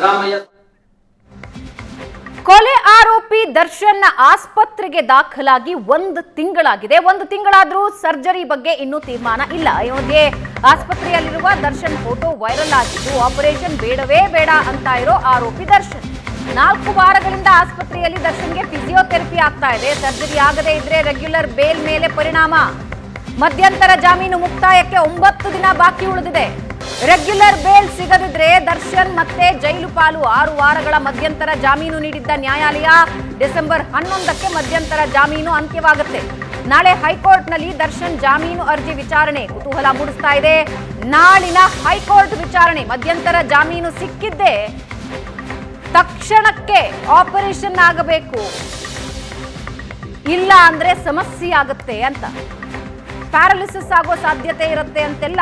ಸಿದ್ದರಾಮಯ್ಯ ಕೊಲೆ ಆರೋಪಿ ದರ್ಶನ್ ಆಸ್ಪತ್ರೆಗೆ ದಾಖಲಾಗಿ 1 ತಿಂಗಳಾಗಿದೆ. 1 ತಿಂಗಳಾದ್ರೂ ಸರ್ಜರಿ ಬಗ್ಗೆ ಇನ್ನೂ ತೀರ್ಮಾನ ಇಲ್ಲ. ಈ ಮಧ್ಯೆ ಆಸ್ಪತ್ರೆಯಲ್ಲಿರುವ ದರ್ಶನ್ ಫೋಟೋ ವೈರಲ್ ಆಗಿದ್ದು ಆಪರೇಷನ್ ಬೇಡವೇ ಬೇಡ ಅಂತ ಇರೋ ಆರೋಪಿ ದರ್ಶನ್ 4 ವಾರಗಳಿಂದ ಆಸ್ಪತ್ರೆಯಲ್ಲಿ ದರ್ಶನ್ಗೆ ಫಿಸಿಯೋಥೆರಪಿ ಆಗ್ತಾ ಇದೆ. ಸರ್ಜರಿ ಆಗದೇ ಇದ್ರೆ ರೆಗ್ಯುಲರ್ ಬೇಲ್ ಮೇಲೆ ಪರಿಣಾಮ. ಮಧ್ಯಂತರ ಜಾಮೀನು ಮುಕ್ತಾಯಕ್ಕೆ 9 ದಿನ ಬಾಕಿ ಉಳಿದಿದೆ. ರೆಗ್ಯುಲರ್ ಬೇಲ್ ಸಿಗದಿದ್ರೆ ದರ್ಶನ್ ಮತ್ತೆ ಜೈಲು ಪಾಲು. 6 ವಾರಗಳ ಮಧ್ಯಂತರ ಜಾಮೀನು ನೀಡಿದ್ದ ನ್ಯಾಯಾಲಯ ಡಿಸೆಂಬರ್ 11ಕ್ಕೆ ಮಧ್ಯಂತರ ಜಾಮೀನು ಅಂತ್ಯವಾಗುತ್ತೆ. ನಾಳೆ ಹೈಕೋರ್ಟ್ನಲ್ಲಿ ದರ್ಶನ್ ಜಾಮೀನು ಅರ್ಜಿ ವಿಚಾರಣೆ ಕುತೂಹಲ ಮೂಡಿಸ್ತಾ ಇದೆ. ನಾಳಿನ ಹೈಕೋರ್ಟ್ ವಿಚಾರಣೆ. ಮಧ್ಯಂತರ ಜಾಮೀನು ಸಿಕ್ಕಿದ್ದೇ ತಕ್ಷಣಕ್ಕೆ ಆಪರೇಷನ್ ಆಗಬೇಕು, ಇಲ್ಲ ಅಂದ್ರೆ ಸಮಸ್ಯೆ ಆಗುತ್ತೆ ಅಂತ, ಪ್ಯಾರಾಲಿಸಿಸ್ ಆಗೋ ಸಾಧ್ಯತೆ ಇರುತ್ತೆ ಅಂತೆಲ್ಲ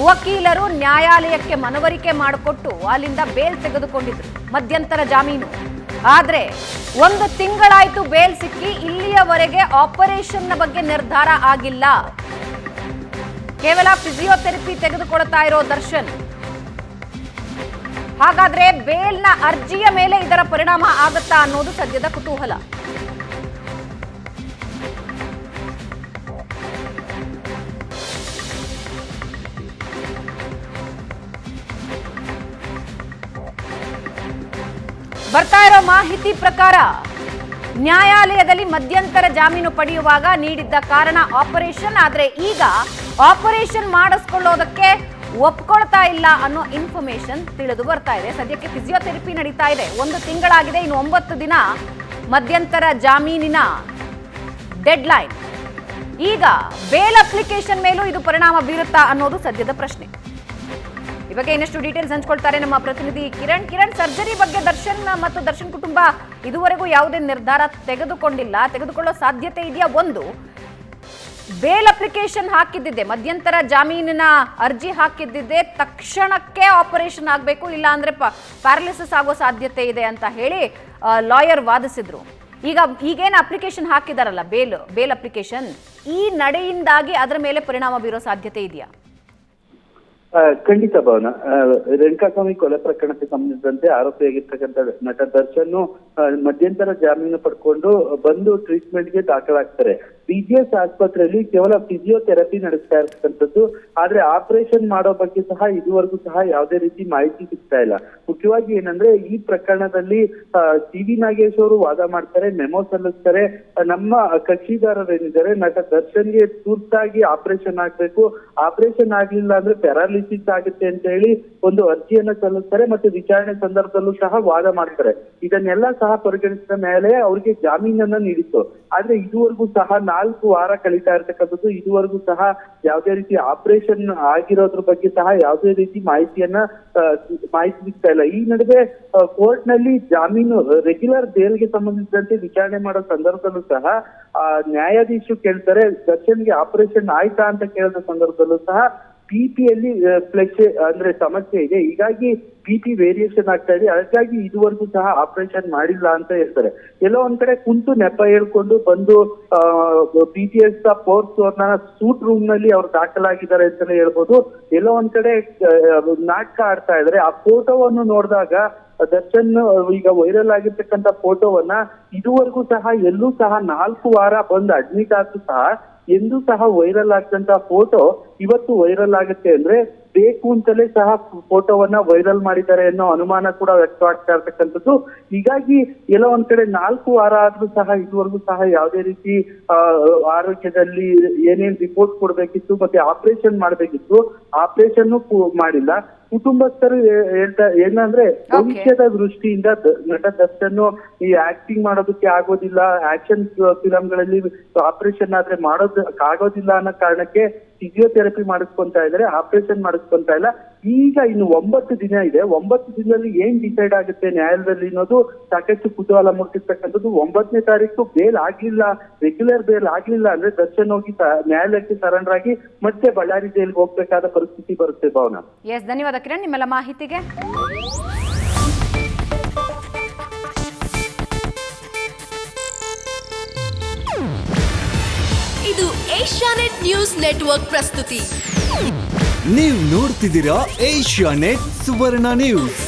ವಕೀಲರು ನ್ಯಾಯಾಲಯಕ್ಕೆ ಮನವರಿಕೆ ಮಾಡಿಕೊಟ್ಟು ಅಲ್ಲಿಂದ ಬೇಲ್ ತೆಗೆದುಕೊಂಡಿದ್ರು, ಮಧ್ಯಂತರ ಜಾಮೀನು. ಆದ್ರೆ 1 ತಿಂಗಳಾಯ್ತು ಬೇಲ್ ಸಿಕ್ಕಿ, ಇಲ್ಲಿಯವರೆಗೆ ಆಪರೇಷನ್ ಬಗ್ಗೆ ನಿರ್ಧಾರ ಆಗಿಲ್ಲ. ಕೇವಲ ಫಿಸಿಯೋಥೆರಪಿ ತೆಗೆದುಕೊಳ್ತಾ ಇರೋ ದರ್ಶನ್. ಹಾಗಾದ್ರೆ ಬೇಲ್ನ ಅರ್ಜಿಯ ಮೇಲೆ ಇದರ ಪರಿಣಾಮ ಆಗುತ್ತಾ ಅನ್ನೋದು ಸದ್ಯದ ಕುತೂಹಲ. ಬರ್ತಾ ಇರೋ ಮಾಹಿತಿ ಪ್ರಕಾರ ನ್ಯಾಯಾಲಯದಲ್ಲಿ ಮಧ್ಯಂತರ ಜಾಮೀನು ಪಡೆಯುವಾಗ ನೀಡಿದ್ದ ಕಾರಣ ಆಪರೇಷನ್. ಆದ್ರೆ ಈಗ ಆಪರೇಷನ್ ಮಾಡಿಸ್ಕೊಳ್ಳೋದಕ್ಕೆ ಒಪ್ಕೊಳ್ತಾ ಇಲ್ಲ ಅನ್ನೋ ಇನ್ಫಾರ್ಮೇಶನ್ ತಿಳಿದು ಬರ್ತಾ ಇದೆ. ಸದ್ಯಕ್ಕೆ ಫಿಸಿಯೋಥೆರಪಿ ನಡೀತಾ ಇದೆ. 1 ತಿಂಗಳಾಗಿದೆ, ಇನ್ನು 9 ದಿನ ಮಧ್ಯಂತರ ಜಾಮೀನಿನ ಡೆಡ್ಲೈನ್. ಈಗ ಬೇಲ್ ಅಪ್ಲಿಕೇಶನ್ ಮೇಲೂ ಇದು ಪರಿಣಾಮ ಬೀರುತ್ತಾ ಅನ್ನೋದು ಸದ್ಯದ ಪ್ರಶ್ನೆ. ಈ ಬಗ್ಗೆ ಇನ್ನಷ್ಟು ಡೀಟೇಲ್ಸ್ ಹಂಚ್ಕೊಳ್ತಾರೆ ನಮ್ಮ ಪ್ರತಿನಿಧಿ ಕಿರಣ್. ಸರ್ಜರಿ ಬಗ್ಗೆ ದರ್ಶನ್ ಮತ್ತು ದರ್ಶನ್ ಕುಟುಂಬ ಇದುವರೆಗೂ ಯಾವುದೇ ನಿರ್ಧಾರ ತೆಗೆದುಕೊಳ್ಳೋ ಸಾಧ್ಯತೆ ಇದೆಯಾ? ಒಂದು, ಬೇಲ್ ಅಪ್ಲಿಕೇಶನ್ ಹಾಕಿದ್ದಿದೆ, ಮಧ್ಯಂತರ ಜಾಮೀನಿನ ಅರ್ಜಿ ಹಾಕಿದ್ದಿದೆ, ತಕ್ಷಣಕ್ಕೆ ಆಪರೇಷನ್ ಆಗಬೇಕು, ಇಲ್ಲ ಅಂದ್ರೆ ಪ್ಯಾರಾಲಿಸಿಸ್ ಆಗೋ ಸಾಧ್ಯತೆ ಇದೆ ಅಂತ ಹೇಳಿ ಲಾಯರ್ ವಾದಿಸಿದ್ರು. ಈಗೇನು ಅಪ್ಲಿಕೇಶನ್ ಹಾಕಿದಾರಲ್ಲ ಬೇಲ್ ಅಪ್ಲಿಕೇಶನ್, ಈ ನಡೆಯಿಂದಾಗಿ ಅದರ ಮೇಲೆ ಪರಿಣಾಮ ಬೀರೋ ಸಾಧ್ಯತೆ ಇದೆಯಾ? ಖಂಡಿತ ಭವನ. ರೇಣುಕಾಸ್ವಾಮಿ ಕೊಲೆ ಪ್ರಕರಣಕ್ಕೆ ಸಂಬಂಧಿಸಿದಂತೆ ಆರೋಪಿಯಾಗಿರ್ತಕ್ಕಂಥ ನಟ ದರ್ಶನ್ ಮಧ್ಯಂತರ ಜಾಮೀನು ಪಡ್ಕೊಂಡು ಬಂದು ಟ್ರೀಟ್ಮೆಂಟ್ಗೆ ದಾಖಲಾಗ್ತಾರೆ. BGS ಆಸ್ಪತ್ರೆಯಲ್ಲಿ ಕೇವಲ ಫಿಸಿಯೋಥೆರಪಿ ನಡೆಸ್ತಾ ಇರ್ತಕ್ಕಂಥದ್ದು. ಆದ್ರೆ ಆಪರೇಷನ್ ಮಾಡೋ ಬಗ್ಗೆ ಸಹ ಇದುವರೆಗೂ ಸಹ ಯಾವುದೇ ರೀತಿ ಮಾಹಿತಿ ಸಿಗ್ತಾ ಇಲ್ಲ. ಮುಖ್ಯವಾಗಿ ಏನಂದ್ರೆ ಈ ಪ್ರಕರಣದಲ್ಲಿ TV ನಾಗೇಶ್ ಅವರು ವಾದ ಮಾಡ್ತಾರೆ, ಮೆಮೊ ಸಲ್ಲಿಸ್ತಾರೆ. ನಮ್ಮ ಕಕ್ಷಿದಾರರೇನಿದ್ದಾರೆ ನಟ ದರ್ಶನ್ಗೆ ತುರ್ತಾಗಿ ಆಪರೇಷನ್ ಆಗ್ಬೇಕು, ಆಪರೇಷನ್ ಆಗ್ಲಿಲ್ಲ ಅಂದ್ರೆ ಪ್ಯಾರಾಲಿಸಿಸ್ ಆಗುತ್ತೆ ಅಂತ ಹೇಳಿ ಒಂದು ಅರ್ಜಿಯನ್ನ ಸಲ್ಲಿಸ್ತಾರೆ. ಮತ್ತೆ ವಿಚಾರಣೆ ಸಂದರ್ಭದಲ್ಲೂ ಸಹ ವಾದ ಮಾಡ್ತಾರೆ. ಇದನ್ನೆಲ್ಲ ಸಹ ಪರಿಗಣಿಸಿದ ನ್ಯಾಯಾಲಯ ಅವರಿಗೆ ಜಾಮೀನನ್ನ ನೀಡಿತ್ತು. ಆದ್ರೆ ಇದುವರೆಗೂ ಸಹ 4 ವಾರ ಕಳೀತಾ ಇರ್ತಕ್ಕಂಥದ್ದು. ಇದುವರೆಗೂ ಸಹ ಯಾವುದೇ ರೀತಿ ಆಪರೇಷನ್ ಆಗಿರೋದ್ರ ಬಗ್ಗೆ ಸಹ ಯಾವುದೇ ರೀತಿ ಮಾಹಿತಿ ಸಿಗ್ತಾ ಇಲ್ಲ. ಈ ನಡುವೆ ಕೋರ್ಟ್ ನಲ್ಲಿ ಜಾಮೀನು ರೆಗ್ಯುಲರ್ ಬೇಲ್ಗೆ ಸಂಬಂಧಿಸಿದಂತೆ ವಿಚಾರಣೆ ಮಾಡೋ ಸಂದರ್ಭದಲ್ಲೂ ಸಹ ನ್ಯಾಯಾಧೀಶರು ಕೇಳ್ತಾರೆ ದರ್ಶನ್ಗೆ ಆಪರೇಷನ್ ಆಯ್ತಾ ಅಂತ ಕೇಳಿದ ಸಂದರ್ಭದಲ್ಲೂ ಸಹ BP-ಯಲ್ಲಿ ಫ್ಲೆಶ್ ಅಂದ್ರೆ ಸಮಸ್ಯೆ ಇದೆ, ಹೀಗಾಗಿ BP ವೇರಿಯೇಷನ್ ಆಗ್ತಾ ಇದೆ, ಹಾಗಾಗಿ ಇದುವರೆಗೂ ಸಹ ಆಪರೇಷನ್ ಮಾಡಿಲ್ಲ ಅಂತ ಹೇಳ್ತಾರೆ. ಎಲ್ಲೋ ಒಂದ್ ಕಡೆ ಕುಂತು ನೆಪ ಹೇಳ್ಕೊಂಡು ಬಂದು BGS 4th ಫ್ಲೋರ್ನ ಸೂಟ್ ರೂಮ್ ನಲ್ಲಿ ಅವ್ರು ದಾಖಲಾಗಿದ್ದಾರೆ ಅಂತಾನೆ ಹೇಳ್ಬೋದು. ಎಲ್ಲೋ ಒಂದ್ ಕಡೆ ನಾಟಕ ಆಡ್ತಾ ಇದ್ದಾರೆ. ಆ ಫೋಟೋವನ್ನು ನೋಡಿದಾಗ ದರ್ಶನ್ ಈಗ ವೈರಲ್ ಆಗಿರ್ತಕ್ಕಂಥ ಫೋಟೋವನ್ನ ಇದುವರೆಗೂ ಸಹ ಎಲ್ಲೂ ಸಹ 4 ವಾರ ಬಂದು ಅಡ್ಮಿಟ್ ಆದ್ರೂ ಸಹ ಎಂದೂ ಸಹ ವೈರಲ್ ಆಗ್ತಂತ ಫೋಟೋ ಇವತ್ತು ವೈರಲ್ ಆಗುತ್ತೆ ಅಂದ್ರೆ ಬೇಕು ಅಂತಲೇ ಸಹ ಫೋಟೋವನ್ನ ವೈರಲ್ ಮಾಡಿದ್ದಾರೆ ಅನ್ನೋ ಅನುಮಾನ ಕೂಡ ವ್ಯಕ್ತವಾಗ್ತಾ ಇರ್ತಕ್ಕಂಥದ್ದು. ಹೀಗಾಗಿ ಎಲ್ಲೋ ಒಂದ್ ಕಡೆ 4 ವಾರ ಆದ್ರೂ ಸಹ ಇದುವರೆಗೂ ಸಹ ಯಾವುದೇ ರೀತಿ ಆರೋಗ್ಯದಲ್ಲಿ ಏನೇನ್ ರಿಪೋರ್ಟ್ ಕೊಡ್ಬೇಕಿತ್ತು ಮತ್ತೆ ಆಪರೇಷನ್ ಮಾಡ್ಬೇಕಿತ್ತು, ಆಪರೇಷನ್ ಮಾಡಿಲ್ಲ. ಕುಟುಂಬಸ್ಥರು ಹೇಳ್ತಾ ಏನಂದ್ರೆ ಭವಿಷ್ಯದ ದೃಷ್ಟಿಯಿಂದ ನಟ ದರ್ಶನ್ ಈ ಆಕ್ಟಿಂಗ್ ಮಾಡೋದಕ್ಕೆ ಆಗೋದಿಲ್ಲ, ಆಕ್ಷನ್ ಫಿಲಂಗಳಲ್ಲಿ ಆಪರೇಷನ್ ಆದ್ರೆ ಆಗೋದಿಲ್ಲ ಅನ್ನೋ ಕಾರಣಕ್ಕೆ ಫಿಸಿಯೋಥೆರಪಿ ಮಾಡಿಸ್ಕೊಂತಾ ಇದ್ದಾರೆ, ಆಪರೇಷನ್ ಮಾಡಿಸ್ಕೊಂತಾ ಇಲ್ಲ. ಈಗ ಇನ್ನು 9 ದಿನ ಇದೆ. 9 ದಿನದಲ್ಲಿ ಏನ್ ಡಿಸೈಡ್ ಆಗುತ್ತೆ ನ್ಯಾಯಾಲಯದಲ್ಲಿ ಅನ್ನೋದು ಸಾಕಷ್ಟು ಕುತೂಹಲ ಮೂಡಿಸಿರ್ತಕ್ಕಂಥದ್ದು. 9ನೇ ತಾರೀಕು ಬೇಲ್ ಆಗ್ಲಿಲ್ಲ, ರೆಗ್ಯುಲರ್ ಬೇಲ್ ಆಗ್ಲಿಲ್ಲ ಅಂದ್ರೆ ದರ್ಶನ್ ಹೋಗಿ ನ್ಯಾಯಾಲಯಕ್ಕೆ ಸರೆಂಡರ್ ಆಗಿ ಮತ್ತೆ ಬಳ್ಳಾರಿ ಜೈಲ್ಗೆ ಹೋಗ್ಬೇಕಾದ ಪರಿಸ್ಥಿತಿ ಬರುತ್ತೆ ಭಾವನಾ. ಎಸ್, ಧನ್ಯವಾದ ಕಿರಣ್ ನಿಮ್ಮೆಲ್ಲ ಮಾಹಿತಿಗೆ. ಇದು ಏಷ್ಯಾನೆಟ್ ನ್ಯೂಸ್ ನೆಟ್ವರ್ಕ್ ಪ್ರಸ್ತುತಿ. ನೀವು ನೋಡ್ತಿದ್ದೀರಾ ಏಷ್ಯಾನೆಟ್ ಸುವರ್ಣ ನ್ಯೂಸ್.